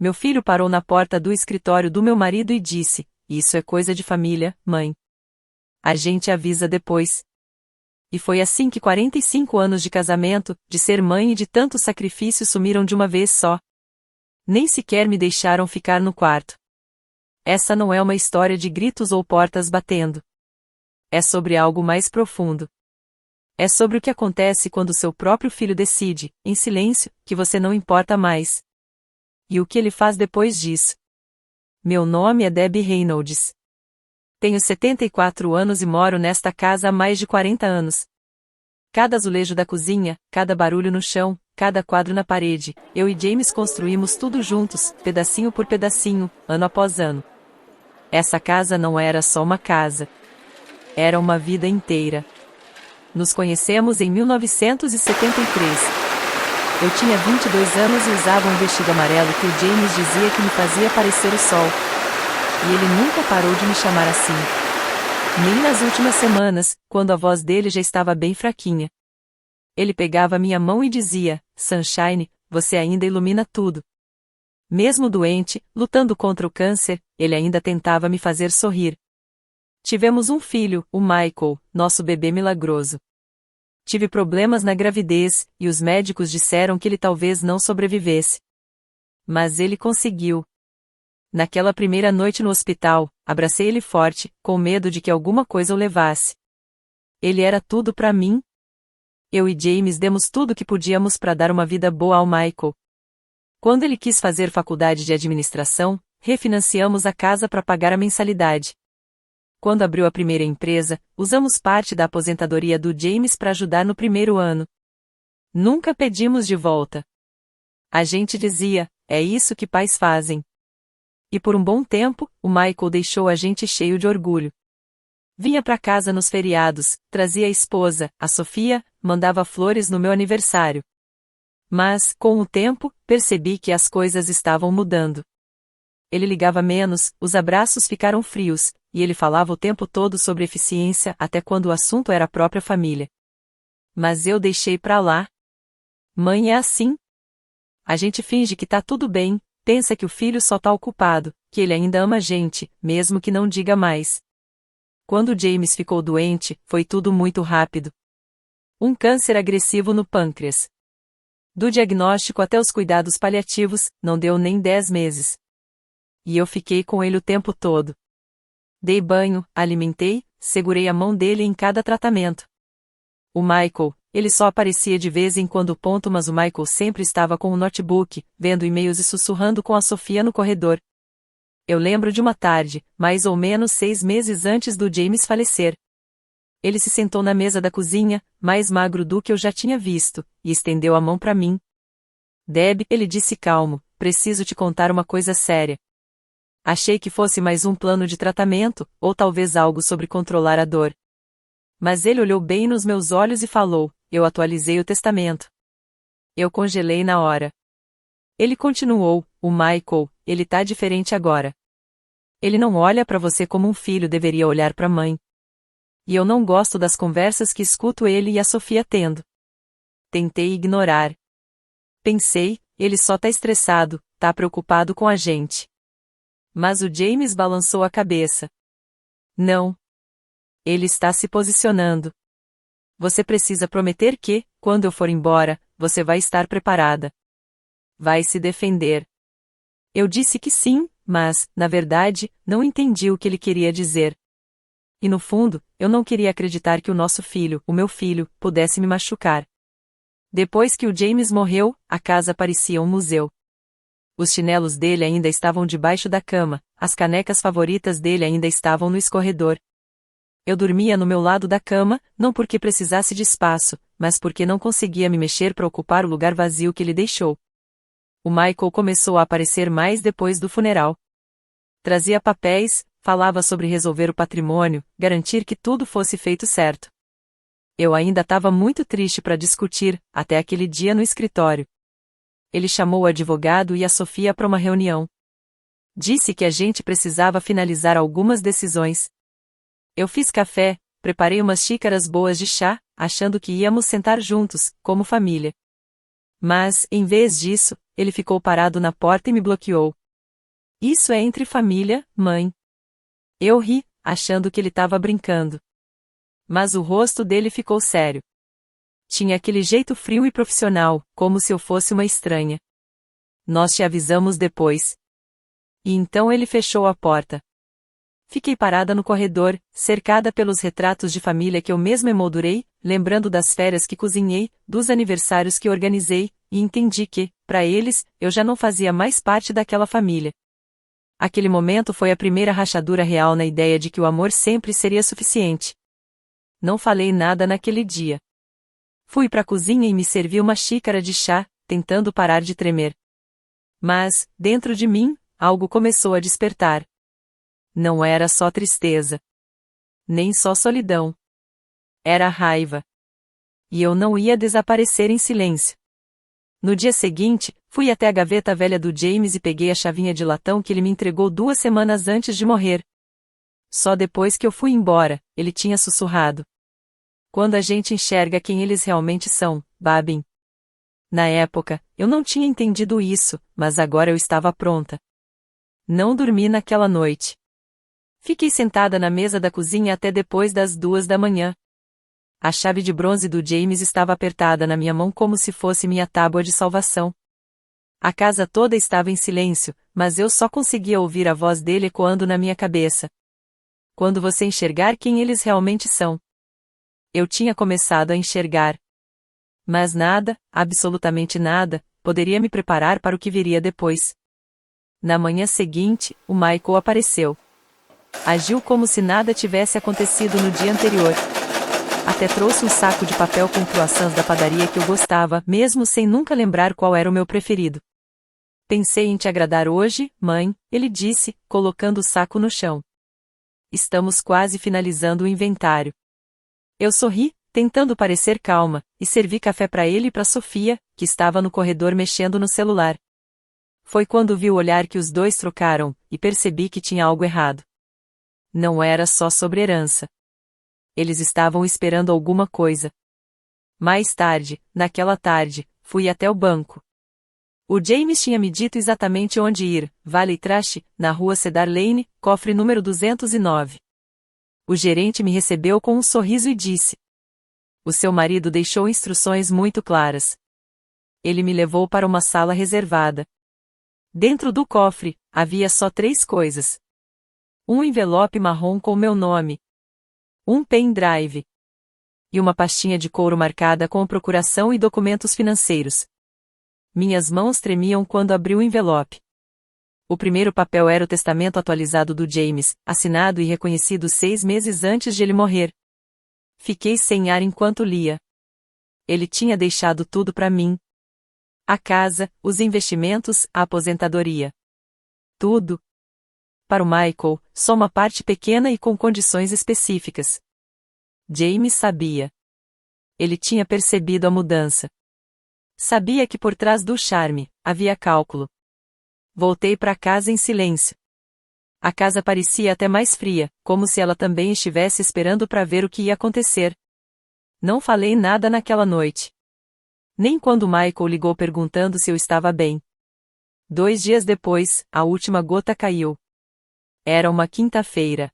Meu filho parou na porta do escritório do meu marido e disse: "Isso é coisa de família, mãe. A gente avisa depois." E foi assim que 45 anos de casamento, de ser mãe e de tanto sacrifício sumiram de uma vez só. Nem sequer me deixaram ficar no quarto. Essa não é uma história de gritos ou portas batendo. É sobre algo mais profundo. É sobre o que acontece quando seu próprio filho decide, em silêncio, que você não importa mais. E o que ele faz depois disso. Meu nome é Debbie Reynolds. Tenho 74 anos e moro nesta casa há mais de 40 anos. Cada azulejo da cozinha, cada barulho no chão, cada quadro na parede, eu e James construímos tudo juntos, pedacinho por pedacinho, ano após ano. Essa casa não era só uma casa. Era uma vida inteira. Nos conhecemos em 1973. Eu tinha 22 anos e usava um vestido amarelo que o James dizia que me fazia parecer o sol. E ele nunca parou de me chamar assim. Nem nas últimas semanas, quando a voz dele já estava bem fraquinha. Ele pegava minha mão e dizia: "Sunshine, você ainda ilumina tudo." Mesmo doente, lutando contra o câncer, ele ainda tentava me fazer sorrir. Tivemos um filho, o Michael, nosso bebê milagroso. Tive problemas na gravidez, e os médicos disseram que ele talvez não sobrevivesse. Mas ele conseguiu. Naquela primeira noite no hospital, abracei ele forte, com medo de que alguma coisa o levasse. Ele era tudo para mim. Eu e James demos tudo o que podíamos para dar uma vida boa ao Michael. Quando ele quis fazer faculdade de administração, refinanciamos a casa para pagar a mensalidade. Quando abriu a primeira empresa, usamos parte da aposentadoria do James para ajudar no primeiro ano. Nunca pedimos de volta. A gente dizia: "É isso que pais fazem." E por um bom tempo, o Michael deixou a gente cheio de orgulho. Vinha para casa nos feriados, trazia a esposa, a Sofia, mandava flores no meu aniversário. Mas, com o tempo, percebi que as coisas estavam mudando. Ele ligava menos, os abraços ficaram frios, e ele falava o tempo todo sobre eficiência até quando o assunto era a própria família. Mas eu deixei pra lá. Mãe é assim. A gente finge que tá tudo bem, pensa que o filho só tá ocupado, que ele ainda ama a gente, mesmo que não diga mais. Quando James ficou doente, foi tudo muito rápido. Um câncer agressivo no pâncreas. Do diagnóstico até os cuidados paliativos, não deu nem 10 meses. E eu fiquei com ele o tempo todo. Dei banho, alimentei, segurei a mão dele em cada tratamento. O Michael, ele só aparecia de vez em quando, mas o Michael sempre estava com o notebook, vendo e-mails e sussurrando com a Sofia no corredor. Eu lembro de uma tarde, mais ou menos 6 meses antes do James falecer. Ele se sentou na mesa da cozinha, mais magro do que eu já tinha visto, e estendeu a mão para mim. "Deb", ele disse calmo, "preciso te contar uma coisa séria." Achei que fosse mais um plano de tratamento, ou talvez algo sobre controlar a dor. Mas ele olhou bem nos meus olhos e falou: "Eu atualizei o testamento." Eu congelei na hora. Ele continuou: "O Michael, ele tá diferente agora. Ele não olha para você como um filho deveria olhar para mãe. E eu não gosto das conversas que escuto ele e a Sofia tendo." Tentei ignorar. Pensei: ele só tá estressado, tá preocupado com a gente. Mas o James balançou a cabeça. "Não. Ele está se posicionando. Você precisa prometer que, quando eu for embora, você vai estar preparada. Vai se defender." Eu disse que sim, mas, na verdade, não entendi o que ele queria dizer. E no fundo, eu não queria acreditar que o nosso filho, o meu filho, pudesse me machucar. Depois que o James morreu, a casa parecia um museu. Os chinelos dele ainda estavam debaixo da cama, as canecas favoritas dele ainda estavam no escorredor. Eu dormia no meu lado da cama, não porque precisasse de espaço, mas porque não conseguia me mexer para ocupar o lugar vazio que ele deixou. O Michael começou a aparecer mais depois do funeral. Trazia papéis, falava sobre resolver o patrimônio, garantir que tudo fosse feito certo. Eu ainda estava muito triste para discutir, até aquele dia no escritório. Ele chamou o advogado e a Sofia para uma reunião. Disse que a gente precisava finalizar algumas decisões. Eu fiz café, preparei umas xícaras boas de chá, achando que íamos sentar juntos, como família. Mas, em vez disso, ele ficou parado na porta e me bloqueou. Isso é entre família, mãe. Eu ri, achando que ele estava brincando. Mas o rosto dele ficou sério. Tinha aquele jeito frio e profissional, como se eu fosse uma estranha. Nós te avisamos depois. E então ele fechou a porta. Fiquei parada no corredor, cercada pelos retratos de família que eu mesma emoldurei, lembrando das férias que cozinhei, dos aniversários que organizei, e entendi que, para eles, eu já não fazia mais parte daquela família. Aquele momento foi a primeira rachadura real na ideia de que o amor sempre seria suficiente. Não falei nada naquele dia. Fui para a cozinha e me servi uma xícara de chá, tentando parar de tremer. Mas, dentro de mim, algo começou a despertar. Não era só tristeza. Nem só solidão. Era raiva. E eu não ia desaparecer em silêncio. No dia seguinte, fui até a gaveta velha do James e peguei a chavinha de latão que ele me entregou 2 semanas antes de morrer. Só depois que eu fui embora, ele tinha sussurrado. Quando a gente enxerga quem eles realmente são, Babin. Na época, eu não tinha entendido isso, mas agora eu estava pronta. Não dormi naquela noite. Fiquei sentada na mesa da cozinha até depois das 2 da manhã. A chave de bronze do James estava apertada na minha mão como se fosse minha tábua de salvação. A casa toda estava em silêncio, mas eu só conseguia ouvir a voz dele ecoando na minha cabeça. Quando você enxergar quem eles realmente são. Eu tinha começado a enxergar. Mas nada, absolutamente nada, poderia me preparar para o que viria depois. Na manhã seguinte, o Michael apareceu. Agiu como se nada tivesse acontecido no dia anterior. Até trouxe um saco de papel com croissants da padaria que eu gostava, mesmo sem nunca lembrar qual era o meu preferido. Pensei em te agradar hoje, mãe, ele disse, colocando o saco no chão. Estamos quase finalizando o inventário. Eu sorri, tentando parecer calma, e servi café para ele e para Sofia, que estava no corredor mexendo no celular. Foi quando vi o olhar que os dois trocaram, e percebi que tinha algo errado. Não era só sobre herança. Eles estavam esperando alguma coisa. Mais tarde, naquela tarde, fui até o banco. O James tinha me dito exatamente onde ir, Valley Trash, na rua Cedar Lane, cofre número 209. O gerente me recebeu com um sorriso e disse: o seu marido deixou instruções muito claras. Ele me levou para uma sala reservada. Dentro do cofre, havia só 3 coisas. Um envelope marrom com meu nome. Um pendrive. E uma pastinha de couro marcada com procuração e documentos financeiros. Minhas mãos tremiam quando abri o envelope. O primeiro papel era o testamento atualizado do James, assinado e reconhecido 6 meses antes de ele morrer. Fiquei sem ar enquanto lia. Ele tinha deixado tudo para mim. A casa, os investimentos, a aposentadoria. Tudo. Para o Michael, só uma parte pequena e com condições específicas. James sabia. Ele tinha percebido a mudança. Sabia que por trás do charme, havia cálculo. Voltei para casa em silêncio. A casa parecia até mais fria, como se ela também estivesse esperando para ver o que ia acontecer. Não falei nada naquela noite. Nem quando Michael ligou perguntando se eu estava bem. 2 dias depois, a última gota caiu. Era uma quinta-feira.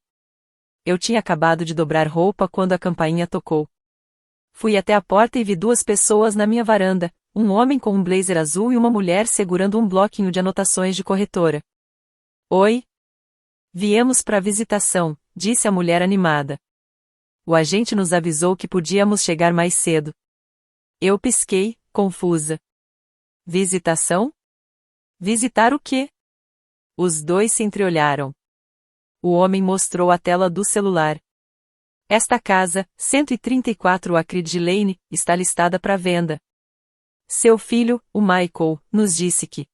Eu tinha acabado de dobrar roupa quando a campainha tocou. Fui até a porta e vi 2 pessoas na minha varanda, um homem com um blazer azul e uma mulher segurando um bloquinho de anotações de corretora. Oi? Viemos para visitação, disse a mulher animada. O agente nos avisou que podíamos chegar mais cedo. Eu pisquei, confusa. Visitação? Visitar o quê? Os dois se entreolharam. O homem mostrou a tela do celular. Esta casa, 134 Acridge Lane, está listada para venda. Seu filho, o Michael, nos disse que.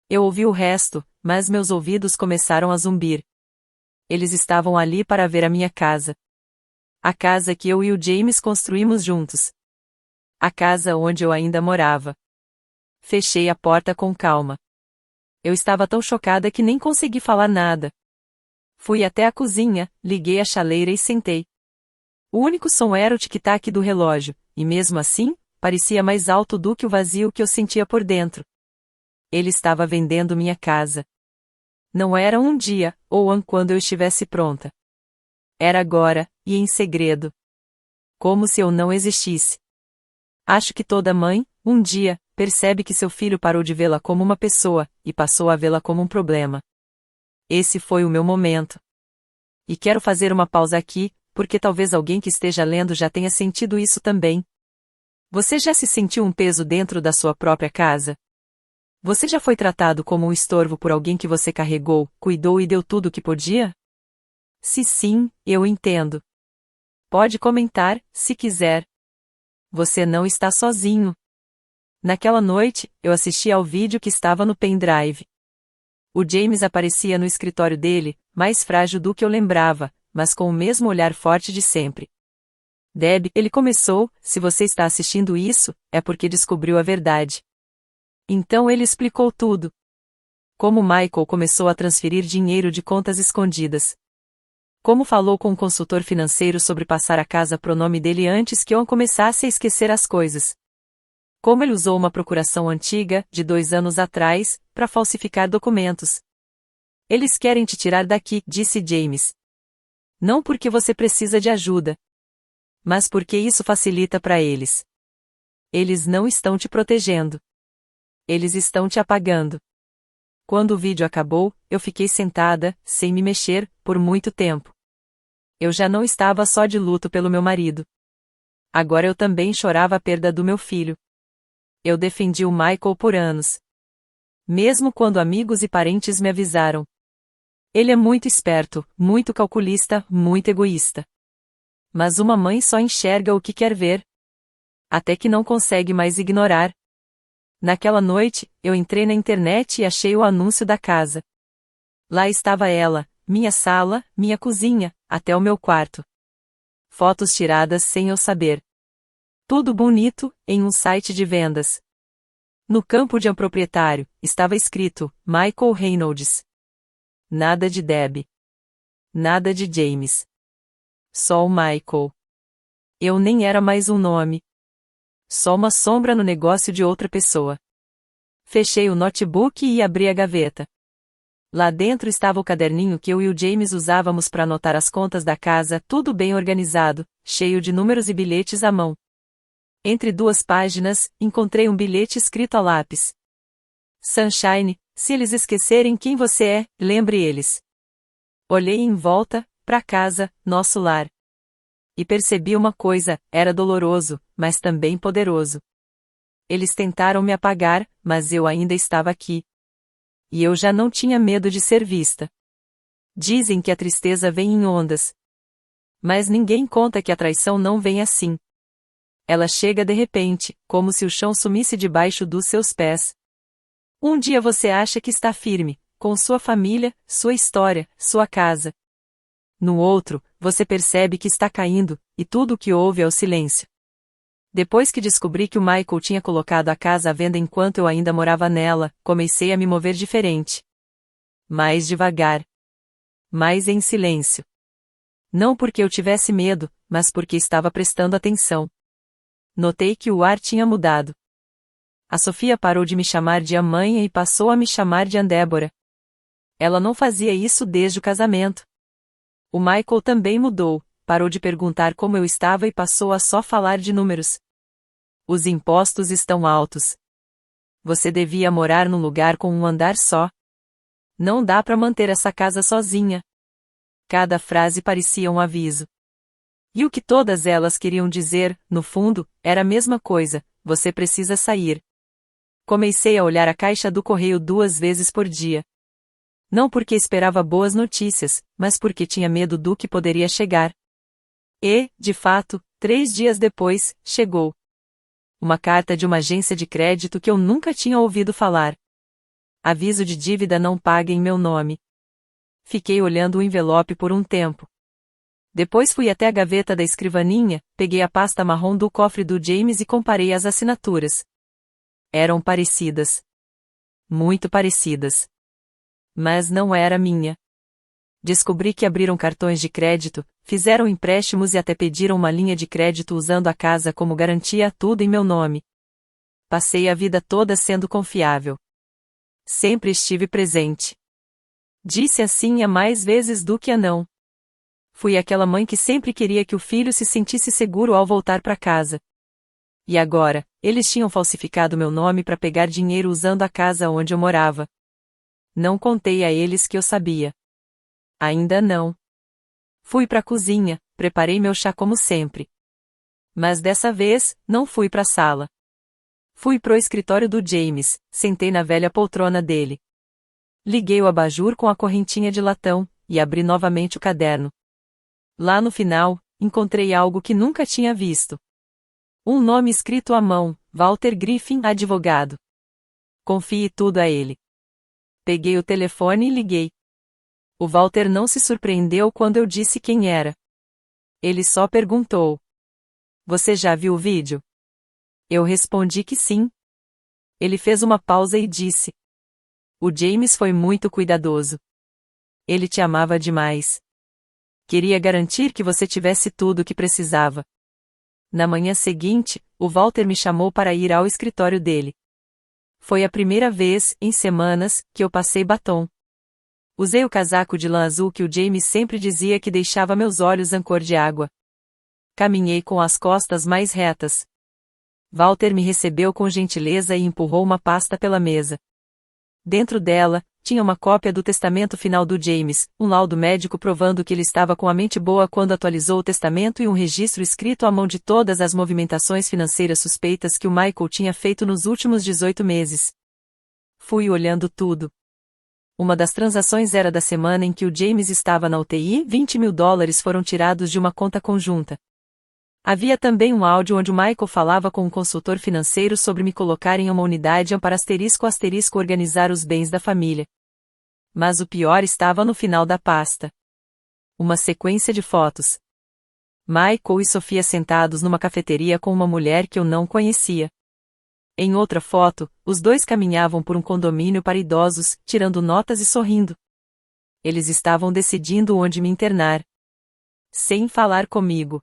Eu ouvi o resto, mas meus ouvidos começaram a zumbir. Eles estavam ali para ver a minha casa. A casa que eu e o James construímos juntos. A casa onde eu ainda morava. Fechei a porta com calma. Eu estava tão chocada que nem consegui falar nada. Fui até a cozinha, liguei a chaleira e sentei. O único som era o tic-tac do relógio, e mesmo assim, parecia mais alto do que o vazio que eu sentia por dentro. Ele estava vendendo minha casa. Não era um dia, ou quando eu estivesse pronta. Era agora, e em segredo. Como se eu não existisse. Acho que toda mãe, um dia, percebe que seu filho parou de vê-la como uma pessoa, e passou a vê-la como um problema. Esse foi o meu momento. E quero fazer uma pausa aqui, porque talvez alguém que esteja lendo já tenha sentido isso também. Você já se sentiu um peso dentro da sua própria casa? Você já foi tratado como um estorvo por alguém que você carregou, cuidou e deu tudo o que podia? Se sim, eu entendo. Pode comentar, se quiser. Você não está sozinho. Naquela noite, eu assisti ao vídeo que estava no pendrive. O James aparecia no escritório dele, mais frágil do que eu lembrava, mas com o mesmo olhar forte de sempre. Deb, ele começou, se você está assistindo isso, é porque descobriu a verdade. Então ele explicou tudo. Como Michael começou a transferir dinheiro de contas escondidas. Como falou com um consultor financeiro sobre passar a casa pro nome dele antes que eu começasse a esquecer as coisas. Como ele usou uma procuração antiga, de 2 anos atrás, para falsificar documentos. Eles querem te tirar daqui, disse James. Não porque você precisa de ajuda. Mas porque isso facilita para eles. Eles não estão te protegendo. Eles estão te apagando. Quando o vídeo acabou, eu fiquei sentada, sem me mexer, por muito tempo. Eu já não estava só de luto pelo meu marido. Agora eu também chorava a perda do meu filho. Eu defendi o Michael por anos. Mesmo quando amigos e parentes me avisaram. Ele é muito esperto, muito calculista, muito egoísta. Mas uma mãe só enxerga o que quer ver. Até que não consegue mais ignorar. Naquela noite, eu entrei na internet e achei o anúncio da casa. Lá estava ela, minha sala, minha cozinha, até o meu quarto. Fotos tiradas sem eu saber. Tudo bonito, em um site de vendas. No campo de um proprietário, estava escrito, Michael Reynolds. Nada de Deb. Nada de James. Só o Michael. Eu nem era mais um nome. Só uma sombra no negócio de outra pessoa. Fechei o notebook e abri a gaveta. Lá dentro estava o caderninho que eu e o James usávamos para anotar as contas da casa, tudo bem organizado, cheio de números e bilhetes à mão. Entre 2 páginas, encontrei um bilhete escrito a lápis. Sunshine, se eles esquecerem quem você é, lembre eles. Olhei em volta, para casa, nosso lar. E percebi uma coisa, era doloroso, mas também poderoso. Eles tentaram me apagar, mas eu ainda estava aqui. E eu já não tinha medo de ser vista. Dizem que a tristeza vem em ondas. Mas ninguém conta que a traição não vem assim. Ela chega de repente, como se o chão sumisse debaixo dos seus pés. Um dia você acha que está firme, com sua família, sua história, sua casa. No outro, você percebe que está caindo, e tudo o que ouve é o silêncio. Depois que descobri que o Michael tinha colocado a casa à venda enquanto eu ainda morava nela, comecei a me mover diferente. Mais devagar. Mais em silêncio. Não porque eu tivesse medo, mas porque estava prestando atenção. Notei que o ar tinha mudado. A Sofia parou de me chamar de mãe e passou a me chamar de Débora. Ela não fazia isso desde o casamento. O Michael também mudou, parou de perguntar como eu estava e passou a só falar de números. Os impostos estão altos. Você devia morar num lugar com um andar só. Não dá para manter essa casa sozinha. Cada frase parecia um aviso. E o que todas elas queriam dizer, no fundo, era a mesma coisa: você precisa sair. Comecei a olhar a caixa do correio 2 vezes por dia. Não porque esperava boas notícias, mas porque tinha medo do que poderia chegar. E, de fato, 3 dias depois, chegou. Uma carta de uma agência de crédito que eu nunca tinha ouvido falar. Aviso de dívida não paga em meu nome. Fiquei olhando o envelope por um tempo. Depois fui até a gaveta da escrivaninha, peguei a pasta marrom do cofre do James e comparei as assinaturas. Eram parecidas. Muito parecidas. Mas não era minha. Descobri que abriram cartões de crédito, fizeram empréstimos e até pediram uma linha de crédito usando a casa como garantia, tudo em meu nome. Passei a vida toda sendo confiável. Sempre estive presente. Disse assim a mais vezes do que a não. Fui aquela mãe que sempre queria que o filho se sentisse seguro ao voltar para casa. E agora, eles tinham falsificado meu nome para pegar dinheiro usando a casa onde eu morava. Não contei a eles que eu sabia. Ainda não. Fui para a cozinha, preparei meu chá como sempre. Mas dessa vez, não fui para a sala. Fui pro escritório do James, sentei na velha poltrona dele. Liguei o abajur com a correntinha de latão, e abri novamente o caderno. Lá no final, encontrei algo que nunca tinha visto. Um nome escrito à mão, Walter Griffin, advogado. Confie tudo a ele. Peguei o telefone e liguei. O Walter não se surpreendeu quando eu disse quem era. Ele só perguntou: Você já viu o vídeo? Eu respondi que sim. Ele fez uma pausa e disse: O James foi muito cuidadoso. Ele te amava demais. Queria garantir que você tivesse tudo o que precisava. Na manhã seguinte, o Walter me chamou para ir ao escritório dele. Foi a primeira vez, em semanas, que eu passei batom. Usei o casaco de lã azul que o James sempre dizia que deixava meus olhos cor de água. Caminhei com as costas mais retas. Walter me recebeu com gentileza e empurrou uma pasta pela mesa. Dentro dela, tinha uma cópia do testamento final do James, um laudo médico provando que ele estava com a mente boa quando atualizou o testamento e um registro escrito à mão de todas as movimentações financeiras suspeitas que o Michael tinha feito nos últimos 18 meses. Fui olhando tudo. Uma das transações era da semana em que o James estava na UTI, $20.000 foram tirados de uma conta conjunta. Havia também um áudio onde o Michael falava com um consultor financeiro sobre me colocar em uma unidade para *** organizar os bens da família. Mas o pior estava no final da pasta. Uma sequência de fotos. Michael e Sofia sentados numa cafeteria com uma mulher que eu não conhecia. Em outra foto, os dois caminhavam por um condomínio para idosos, tirando notas e sorrindo. Eles estavam decidindo onde me internar. Sem falar comigo.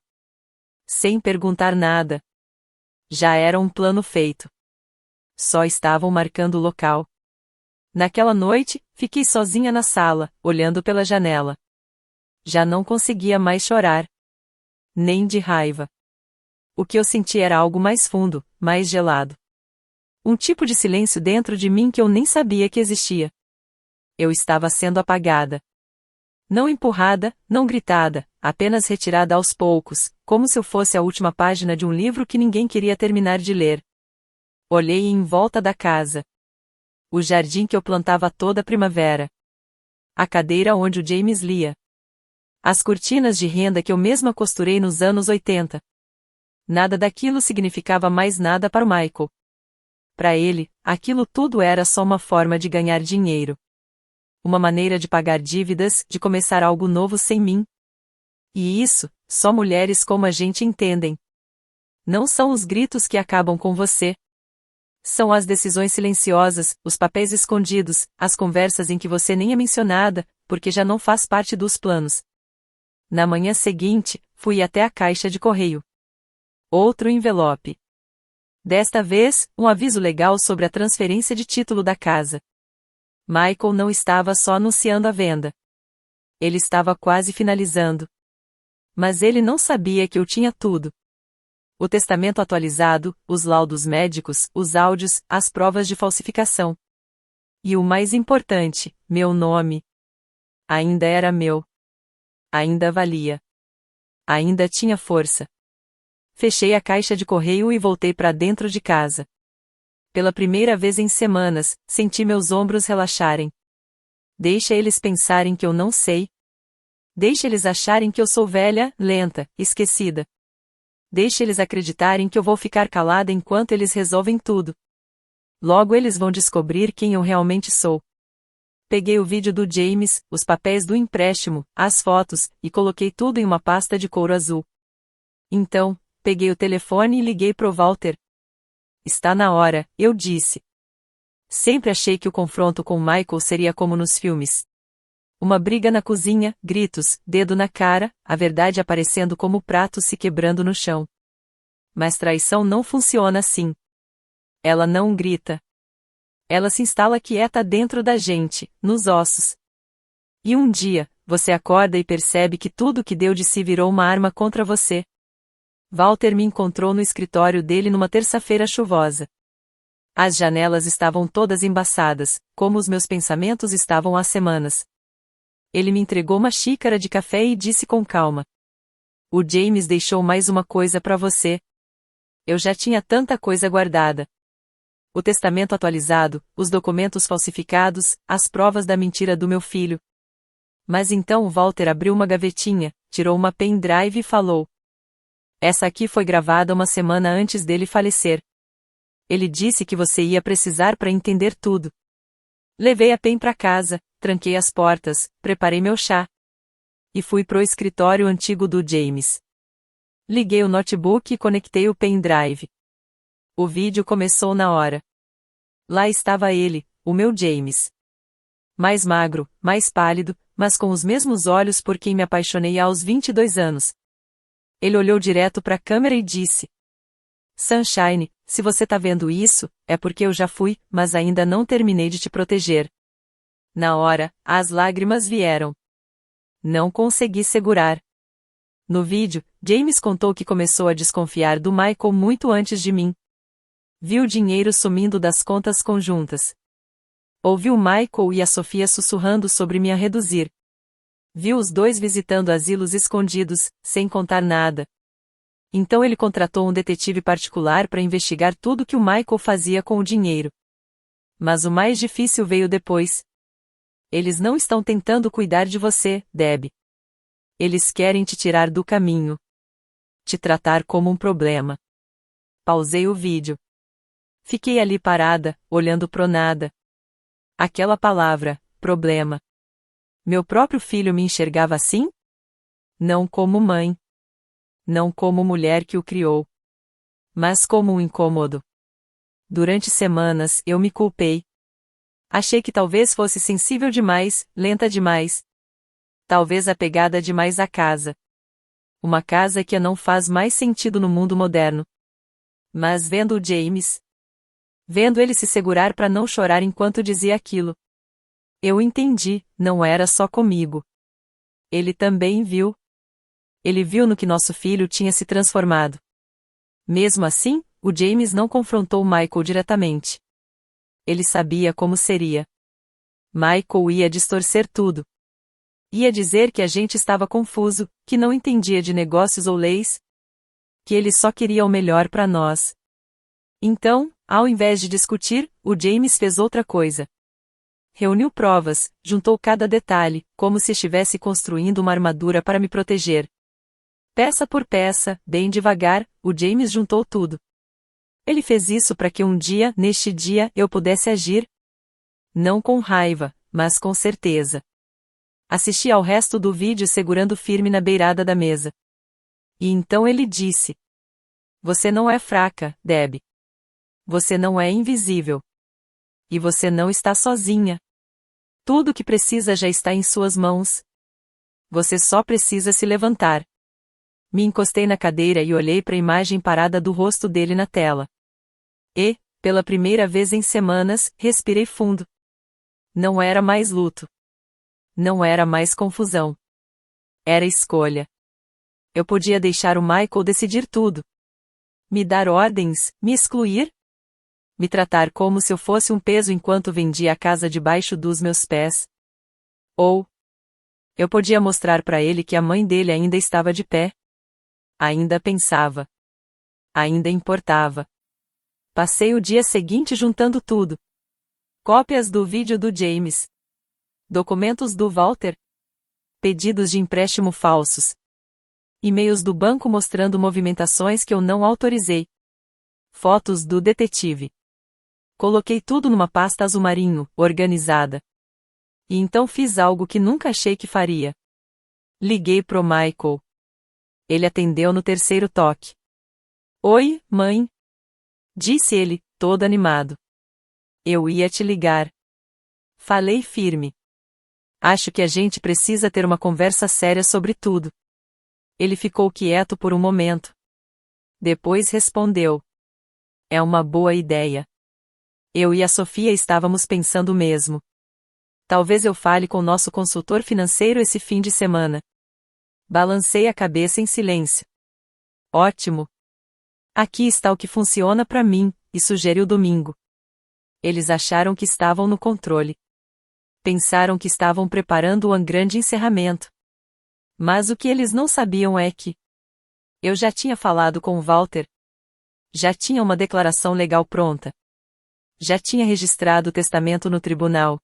Sem perguntar nada. Já era um plano feito. Só estavam marcando o local. Naquela noite, fiquei sozinha na sala, olhando pela janela. Já não conseguia mais chorar. Nem de raiva. O que eu senti era algo mais fundo, mais gelado. Um tipo de silêncio dentro de mim que eu nem sabia que existia. Eu estava sendo apagada. Não empurrada, não gritada, apenas retirada aos poucos, como se eu fosse a última página de um livro que ninguém queria terminar de ler. Olhei em volta da casa. O jardim que eu plantava toda primavera. A cadeira onde o James lia. As cortinas de renda que eu mesma costurei nos anos 80. Nada daquilo significava mais nada para o Michael. Para ele, aquilo tudo era só uma forma de ganhar dinheiro. Uma maneira de pagar dívidas, de começar algo novo sem mim. E isso, só mulheres como a gente entendem. Não são os gritos que acabam com você. São as decisões silenciosas, os papéis escondidos, as conversas em que você nem é mencionada, porque já não faz parte dos planos. Na manhã seguinte, fui até a caixa de correio. Outro envelope. Desta vez, um aviso legal sobre a transferência de título da casa. Michael não estava só anunciando a venda. Ele estava quase finalizando. Mas ele não sabia que eu tinha tudo. O testamento atualizado, os laudos médicos, os áudios, as provas de falsificação. E o mais importante, meu nome. Ainda era meu. Ainda valia. Ainda tinha força. Fechei a caixa de correio e voltei para dentro de casa. Pela primeira vez em semanas, senti meus ombros relaxarem. Deixa eles pensarem que eu não sei. Deixa eles acharem que eu sou velha, lenta, esquecida. Deixa eles acreditarem que eu vou ficar calada enquanto eles resolvem tudo. Logo eles vão descobrir quem eu realmente sou. Peguei o vídeo do James, os papéis do empréstimo, as fotos, e coloquei tudo em uma pasta de couro azul. Então, peguei o telefone e liguei pro Walter. Está na hora, eu disse. Sempre achei que o confronto com Michael seria como nos filmes. Uma briga na cozinha, gritos, dedo na cara, a verdade aparecendo como pratos se quebrando no chão. Mas traição não funciona assim. Ela não grita. Ela se instala quieta dentro da gente, nos ossos. E um dia, você acorda e percebe que tudo que deu de si virou uma arma contra você. Walter me encontrou no escritório dele numa terça-feira chuvosa. As janelas estavam todas embaçadas, como os meus pensamentos estavam há semanas. Ele me entregou uma xícara de café e disse com calma: "O James deixou mais uma coisa para você." Eu já tinha tanta coisa guardada. O testamento atualizado, os documentos falsificados, as provas da mentira do meu filho. Mas então Walter abriu uma gavetinha, tirou uma pendrive e falou: "Essa aqui foi gravada uma semana antes dele falecer. Ele disse que você ia precisar para entender tudo." Levei a pen para casa, tranquei as portas, preparei meu chá. E fui pro escritório antigo do James. Liguei o notebook e conectei o pendrive. O vídeo começou na hora. Lá estava ele, o meu James. Mais magro, mais pálido, mas com os mesmos olhos por quem me apaixonei aos 22 anos. Ele olhou direto para a câmera e disse: "Sunshine, se você tá vendo isso, é porque eu já fui, mas ainda não terminei de te proteger." Na hora, as lágrimas vieram. Não consegui segurar. No vídeo, James contou que começou a desconfiar do Michael muito antes de mim. Viu o dinheiro sumindo das contas conjuntas. Ouviu Michael e a Sofia sussurrando sobre me a reduzir. Viu os dois visitando asilos escondidos, sem contar nada. Então ele contratou um detetive particular para investigar tudo que o Michael fazia com o dinheiro. Mas o mais difícil veio depois. Eles não estão tentando cuidar de você, Deb. Eles querem te tirar do caminho. Te tratar como um problema. Pausei o vídeo. Fiquei ali parada, olhando pro nada. Aquela palavra, problema. Meu próprio filho me enxergava assim? Não como mãe. Não como mulher que o criou. Mas como um incômodo. Durante semanas eu me culpei. Achei que talvez fosse sensível demais, lenta demais. Talvez apegada demais à casa. Uma casa que não faz mais sentido no mundo moderno. Mas vendo o James. Vendo ele se segurar para não chorar enquanto dizia aquilo. Eu entendi, não era só comigo. Ele também viu. Ele viu no que nosso filho tinha se transformado. Mesmo assim, o James não confrontou Michael diretamente. Ele sabia como seria. Michael ia distorcer tudo. Ia dizer que a gente estava confuso, que não entendia de negócios ou leis. Que ele só queria o melhor para nós. Então, ao invés de discutir, o James fez outra coisa. Reuniu provas, juntou cada detalhe, como se estivesse construindo uma armadura para me proteger. Peça por peça, bem devagar, o James juntou tudo. Ele fez isso para que um dia, neste dia, eu pudesse agir. Não com raiva, mas com certeza. Assisti ao resto do vídeo segurando firme na beirada da mesa. E então ele disse: "Você não é fraca, Deb. Você não é invisível. E você não está sozinha. Tudo o que precisa já está em suas mãos. Você só precisa se levantar." Me encostei na cadeira e olhei para a imagem parada do rosto dele na tela. E, pela primeira vez em semanas, respirei fundo. Não era mais luto. Não era mais confusão. Era escolha. Eu podia deixar o Michael decidir tudo. Me dar ordens, me excluir? Me tratar como se eu fosse um peso enquanto vendia a casa debaixo dos meus pés? Ou eu podia mostrar para ele que a mãe dele ainda estava de pé. Ainda pensava. Ainda importava. Passei o dia seguinte juntando tudo. Cópias do vídeo do James. Documentos do Walter. Pedidos de empréstimo falsos. E-mails do banco mostrando movimentações que eu não autorizei. Fotos do detetive. Coloquei tudo numa pasta azul marinho, organizada. E então fiz algo que nunca achei que faria. Liguei pro Michael. Ele atendeu no terceiro toque. "Oi, mãe." Disse ele, todo animado. "Eu ia te ligar." Falei firme. "Acho que a gente precisa ter uma conversa séria sobre tudo." Ele ficou quieto por um momento. Depois respondeu: "É uma boa ideia." Eu e a Sofia estávamos pensando o mesmo. Talvez eu fale com nosso consultor financeiro esse fim de semana. Balancei a cabeça em silêncio. Ótimo. Aqui está o que funciona para mim, e sugeriu Domingo. Eles acharam que estavam no controle. Pensaram que estavam preparando um grande encerramento. Mas o que eles não sabiam é que eu já tinha falado com o Walter. Já tinha uma declaração legal pronta. Já tinha registrado o testamento no tribunal.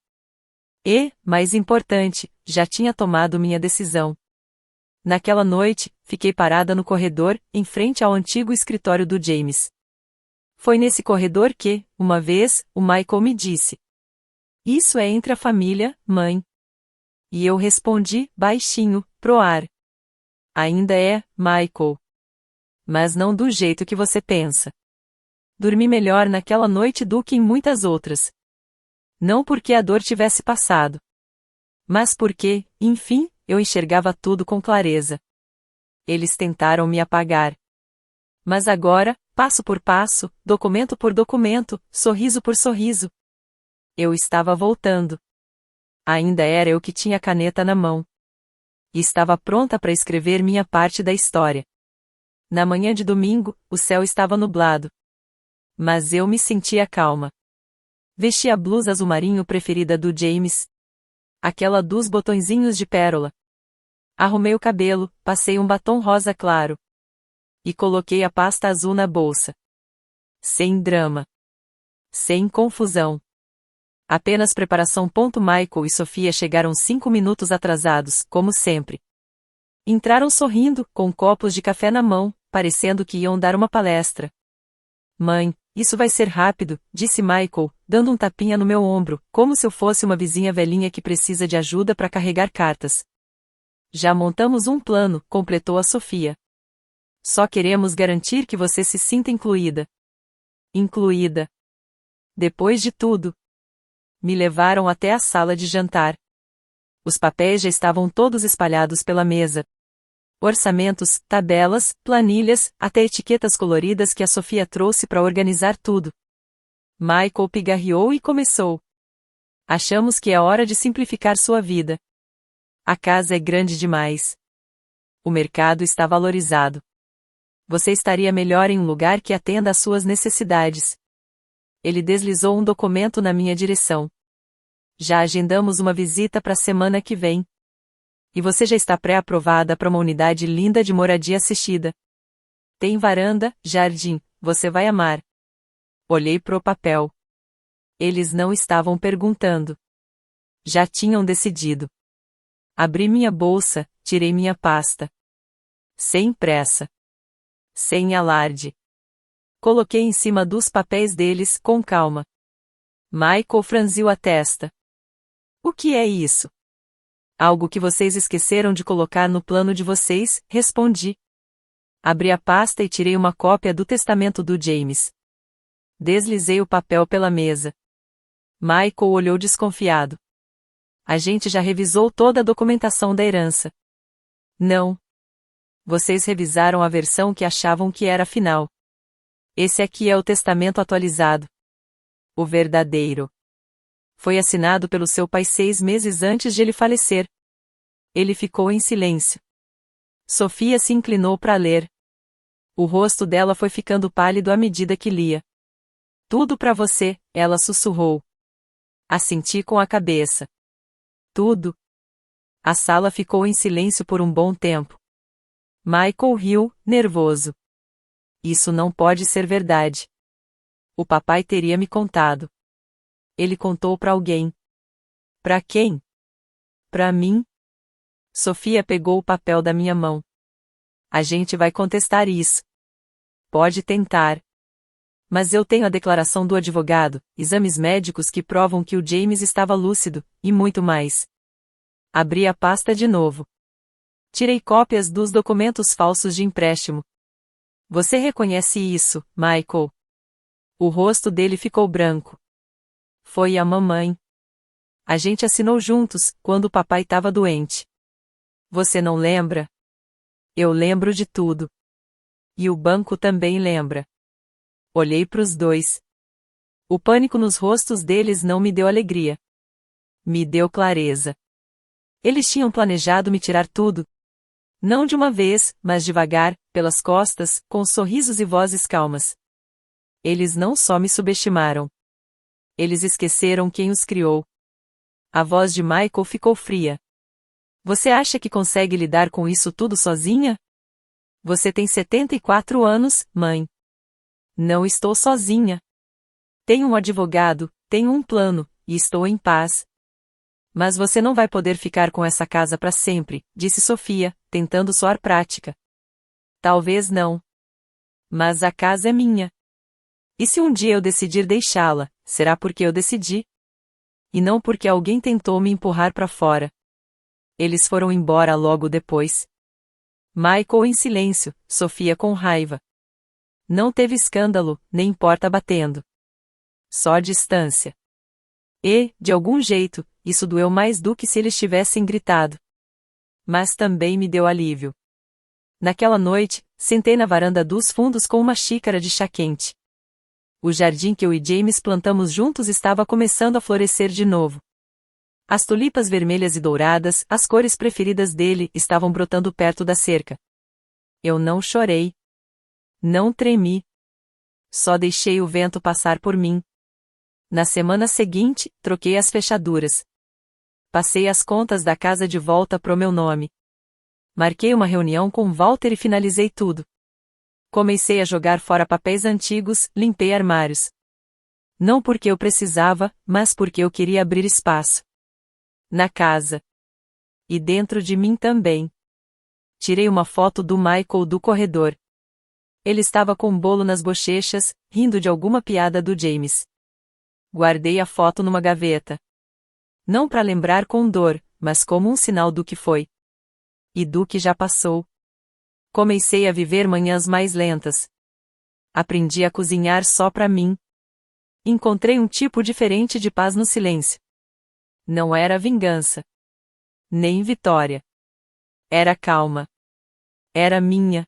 E, mais importante, já tinha tomado minha decisão. Naquela noite, fiquei parada no corredor, em frente ao antigo escritório do James. Foi nesse corredor que, uma vez, o Michael me disse: "Isso é entre a família, mãe." E eu respondi, baixinho, pro ar: "Ainda é, Michael. Mas não do jeito que você pensa." Dormi melhor naquela noite do que em muitas outras. Não porque a dor tivesse passado, mas porque, enfim, eu enxergava tudo com clareza. Eles tentaram me apagar. Mas agora, passo por passo, documento por documento, sorriso por sorriso, eu estava voltando. Ainda era eu que tinha a caneta na mão. E estava pronta para escrever minha parte da história. Na manhã de domingo, o céu estava nublado. Mas eu me sentia calma. Vesti a blusa azul marinho preferida do James. Aquela dos botõezinhos de pérola. Arrumei o cabelo, passei um batom rosa claro. E coloquei a pasta azul na bolsa. Sem drama. Sem confusão. Apenas preparação. Michael e Sofia chegaram 5 minutos atrasados, como sempre. Entraram sorrindo, com copos de café na mão, parecendo que iam dar uma palestra. "Mãe, isso vai ser rápido", disse Michael, dando um tapinha no meu ombro, como se eu fosse uma vizinha velhinha que precisa de ajuda para carregar cartas. "Já montamos um plano", completou a Sofia. "Só queremos garantir que você se sinta incluída." Incluída. Depois de tudo. Me levaram até a sala de jantar. Os papéis já estavam todos espalhados pela mesa. Orçamentos, tabelas, planilhas, até etiquetas coloridas que a Sofia trouxe para organizar tudo. Michael pigarreou e começou: "Achamos que é hora de simplificar sua vida. A casa é grande demais. O mercado está valorizado. Você estaria melhor em um lugar que atenda às suas necessidades." Ele deslizou um documento na minha direção. "Já agendamos uma visita para a semana que vem. E você já está pré-aprovada para uma unidade linda de moradia assistida. Tem varanda, jardim, você vai amar." Olhei pro papel. Eles não estavam perguntando. Já tinham decidido. Abri minha bolsa, tirei minha pasta. Sem pressa. Sem alarde. Coloquei em cima dos papéis deles, com calma. Michael franziu a testa. "O que é isso?" "Algo que vocês esqueceram de colocar no plano de vocês", respondi. Abri a pasta e tirei uma cópia do testamento do James. Deslizei o papel pela mesa. Michael olhou desconfiado. "A gente já revisou toda a documentação da herança." "Não. Vocês revisaram a versão que achavam que era a final. Esse aqui é o testamento atualizado. O verdadeiro. Foi assinado pelo seu pai 6 meses antes de ele falecer." Ele ficou em silêncio. Sofia se inclinou para ler. O rosto dela foi ficando pálido à medida que lia. "Tudo para você", ela sussurrou. Assenti com a cabeça. "Tudo?" A sala ficou em silêncio por um bom tempo. Michael riu, nervoso. "Isso não pode ser verdade. O papai teria me contado." "Ele contou para alguém." "Para quem?" "Para mim." Sofia pegou o papel da minha mão. "A gente vai contestar isso." "Pode tentar. Mas eu tenho a declaração do advogado, exames médicos que provam que o James estava lúcido, e muito mais." Abri a pasta de novo. Tirei cópias dos documentos falsos de empréstimo. "Você reconhece isso, Michael?" O rosto dele ficou branco. "Foi a mamãe. A gente assinou juntos, quando o papai estava doente." "Você não lembra?" "Eu lembro de tudo. E o banco também lembra." Olhei para os dois. O pânico nos rostos deles não me deu alegria. Me deu clareza. Eles tinham planejado me tirar tudo. Não de uma vez, mas devagar, pelas costas, com sorrisos e vozes calmas. Eles não só me subestimaram. Eles esqueceram quem os criou. A voz de Michael ficou fria. Você acha que consegue lidar com isso tudo sozinha? Você tem 74 anos, mãe. Não estou sozinha. Tenho um advogado, tenho um plano, e estou em paz. Mas você não vai poder ficar com essa casa para sempre, disse Sofia, tentando soar prática. Talvez não. Mas a casa é minha. E se um dia eu decidir deixá-la, será porque eu decidi? E não porque alguém tentou me empurrar para fora. Eles foram embora logo depois. Michael em silêncio, Sofia com raiva. Não teve escândalo, nem porta batendo. Só distância. E, de algum jeito, isso doeu mais do que se eles tivessem gritado. Mas também me deu alívio. Naquela noite, sentei na varanda dos fundos com uma xícara de chá quente. O jardim que eu e James plantamos juntos estava começando a florescer de novo. As tulipas vermelhas e douradas, as cores preferidas dele, estavam brotando perto da cerca. Eu não chorei. Não tremi. Só deixei o vento passar por mim. Na semana seguinte, troquei as fechaduras. Passei as contas da casa de volta pro meu nome. Marquei uma reunião com Walter e finalizei tudo. Comecei a jogar fora papéis antigos, limpei armários. Não porque eu precisava, mas porque eu queria abrir espaço. Na casa. E dentro de mim também. Tirei uma foto do Michael do corredor. Ele estava com um bolo nas bochechas, rindo de alguma piada do James. Guardei a foto numa gaveta. Não para lembrar com dor, mas como um sinal do que foi. E do que já passou. Comecei a viver manhãs mais lentas. Aprendi a cozinhar só para mim. Encontrei um tipo diferente de paz no silêncio. Não era vingança. Nem vitória. Era calma. Era minha.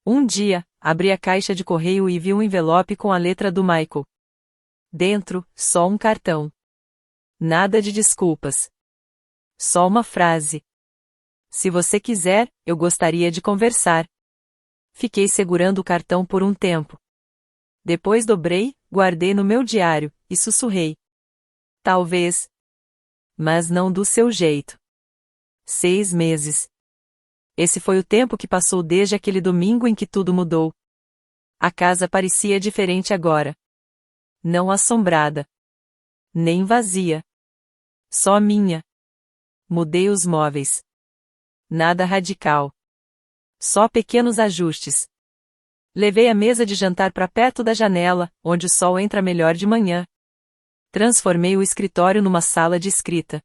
Um dia, abri a caixa de correio e vi um envelope com a letra do Michael. Dentro, só um cartão. Nada de desculpas. Só uma frase. Se você quiser, eu gostaria de conversar. Fiquei segurando o cartão por um tempo. Depois dobrei, guardei no meu diário, e sussurrei. Talvez. Mas não do seu jeito. 6 meses. Esse foi o tempo que passou desde aquele domingo em que tudo mudou. A casa parecia diferente agora. Não assombrada. Nem vazia. Só minha. Mudei os móveis. Nada radical. Só pequenos ajustes. Levei a mesa de jantar para perto da janela, onde o sol entra melhor de manhã. Transformei o escritório numa sala de escrita.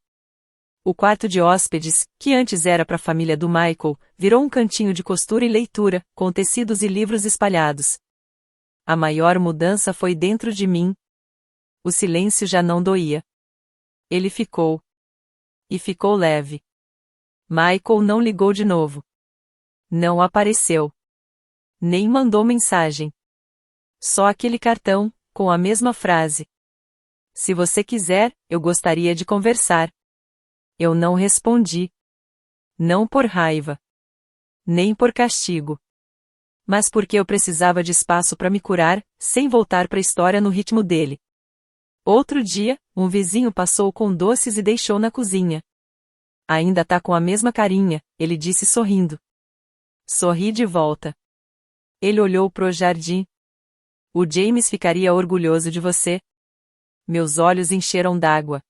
O quarto de hóspedes, que antes era para a família do Michael, virou um cantinho de costura e leitura, com tecidos e livros espalhados. A maior mudança foi dentro de mim. O silêncio já não doía. Ele ficou. E ficou leve. Michael não ligou de novo. Não apareceu. Nem mandou mensagem. Só aquele cartão, com a mesma frase. Se você quiser, eu gostaria de conversar. Eu não respondi. Não por raiva. Nem por castigo. Mas porque eu precisava de espaço para me curar, sem voltar para a história no ritmo dele. Outro dia, um vizinho passou com doces e deixou na cozinha. Ainda tá com a mesma carinha, ele disse sorrindo. Sorri de volta. Ele olhou pro jardim. O James ficaria orgulhoso de você. Meus olhos encheram d'água.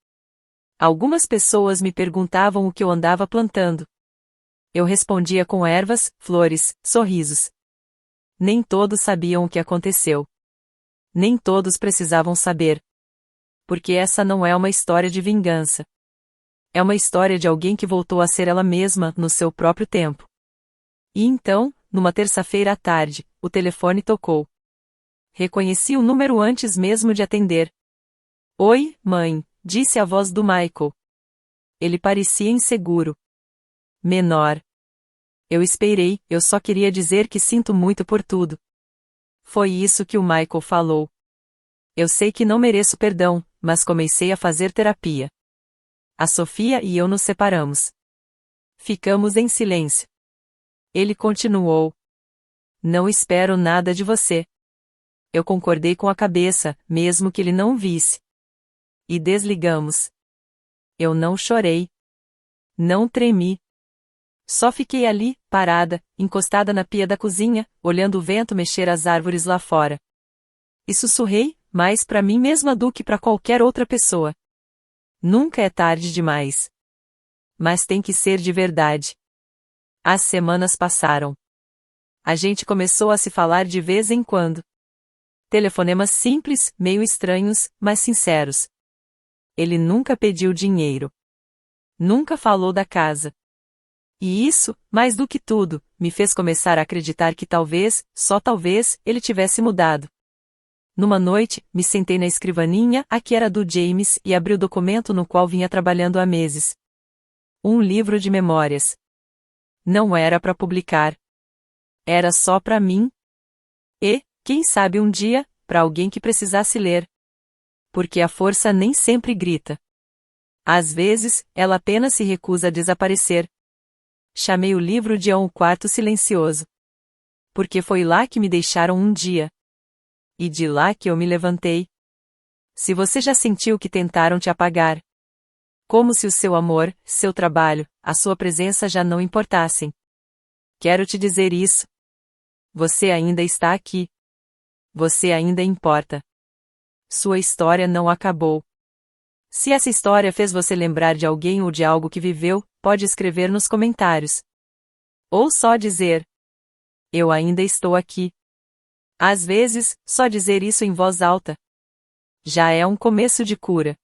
Algumas pessoas me perguntavam o que eu andava plantando. Eu respondia com ervas, flores, sorrisos. Nem todos sabiam o que aconteceu. Nem todos precisavam saber. Porque essa não é uma história de vingança. É uma história de alguém que voltou a ser ela mesma, no seu próprio tempo. E então, numa terça-feira à tarde, o telefone tocou. Reconheci o número antes mesmo de atender. Oi, mãe, disse a voz do Michael. Ele parecia inseguro. Menor. Eu esperei, eu só queria dizer que sinto muito por tudo. Foi isso que o Michael falou. Eu sei que não mereço perdão, mas comecei a fazer terapia. A Sofia e eu nos separamos. Ficamos em silêncio. Ele continuou. Não espero nada de você. Eu concordei com a cabeça, mesmo que ele não visse. E desligamos. Eu não chorei. Não tremi. Só fiquei ali, parada, encostada na pia da cozinha, olhando o vento mexer as árvores lá fora. E sussurrei, mais para mim mesma do que para qualquer outra pessoa. Nunca é tarde demais. Mas tem que ser de verdade. As semanas passaram. A gente começou a se falar de vez em quando. Telefonemas simples, meio estranhos, mas sinceros. Ele nunca pediu dinheiro. Nunca falou da casa. E isso, mais do que tudo, me fez começar a acreditar que talvez, só talvez, ele tivesse mudado. Numa noite, me sentei na escrivaninha, a que era do James, e abri o documento no qual vinha trabalhando há meses. Um livro de memórias. Não era para publicar. Era só para mim. E, quem sabe um dia, para alguém que precisasse ler. Porque a força nem sempre grita. Às vezes, ela apenas se recusa a desaparecer. Chamei o livro de Um Quarto Silencioso. Porque foi lá que me deixaram um dia. E de lá que eu me levantei. Se você já sentiu que tentaram te apagar. Como se o seu amor, seu trabalho, a sua presença já não importassem. Quero te dizer isso. Você ainda está aqui. Você ainda importa. Sua história não acabou. Se essa história fez você lembrar de alguém ou de algo que viveu, pode escrever nos comentários. Ou só dizer: eu ainda estou aqui. Às vezes, só dizer isso em voz alta já é um começo de cura.